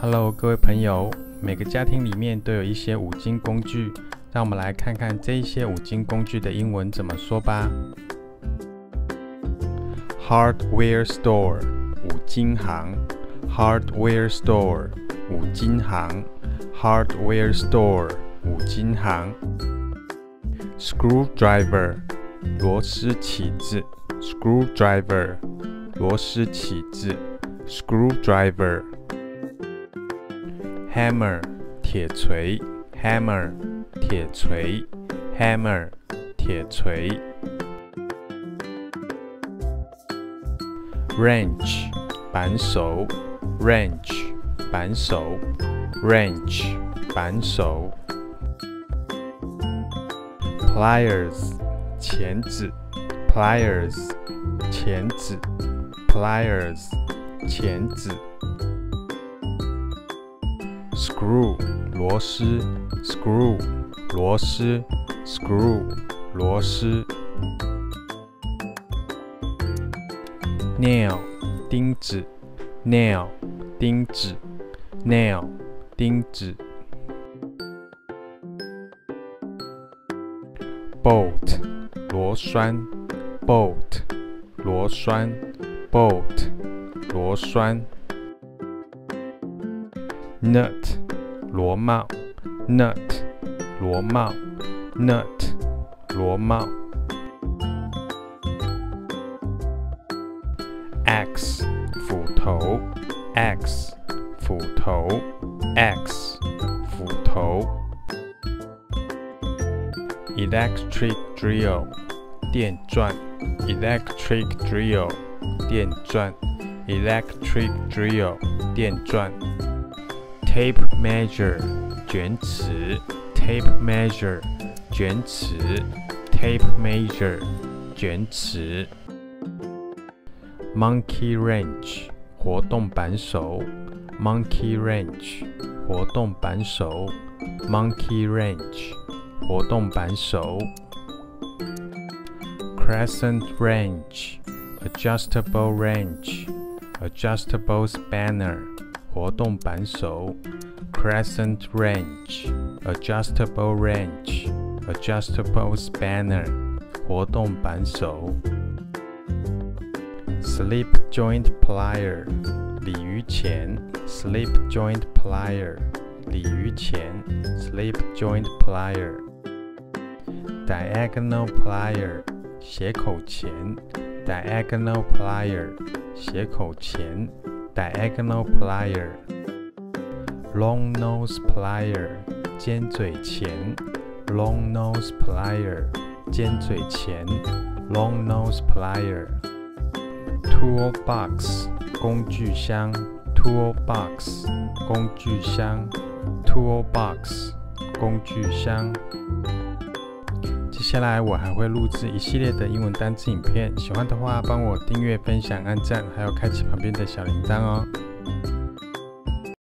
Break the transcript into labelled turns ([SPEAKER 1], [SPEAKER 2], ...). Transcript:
[SPEAKER 1] Hello， 各位朋友，每个家庭里面都有一些五金工具，让我们来看看这一些五金工具的英文怎么说吧。Hardware store， 五金行。Hardware store， 五金行。Hardware store， 五金行。Screwdriver， 螺丝起子。Screwdriver， 螺丝起子。Screwdriver。Hammer， 铁锤。Hammer， 铁锤。Hammer， 铁锤。Wrench， 扳手。Wrench， 扳手。Wrench， 扳手。Pliers， 钳子。Pliers， 钳子。Pliers， 钳子。Screw， 螺丝。Screw， 螺丝。Screw， 螺丝。Nail， 钉子。Nail， 钉子。Nail， 钉子。Bolt， 螺栓。Bolt， 螺栓。Bolt， 螺栓。Nut， 螺帽。Nut， 螺帽。Nut， 螺帽。Axe， 斧头。Axe， 斧头。Axe， 斧头。Electric drill， 电钻。Electric drill， 电钻。Electric drill， 电钻。Tape measure， 卷尺。Tape measure， 卷尺。Tape measure， 卷尺。Monkey wrench， 活动扳手。Monkey wrench， 活动扳手。Monkey wrench， 活动扳手。Crescent wrench， adjustable wrench。Adjustable spanner， 活动扳手。Crescent wrench， adjustable wrench。Adjustable spanner， 活动扳手。Slip joint plier， 鲤鱼钳。Slip joint plier， 鲤鱼钳。Slip joint plier。Diagonal plier， 斜口钳。Diagonal plier， 斜口钳。Diagonal plier。Long nose plier， 尖嘴钳。Long nose plier， 尖嘴钳。Long nose plier。Toolbox， 工具箱。Toolbox， 工具箱。Toolbox， 工具箱。接下来我还会录制一系列的英文单字影片，喜欢的话帮我订阅、分享、按赞，还有开启旁边的小铃铛哦。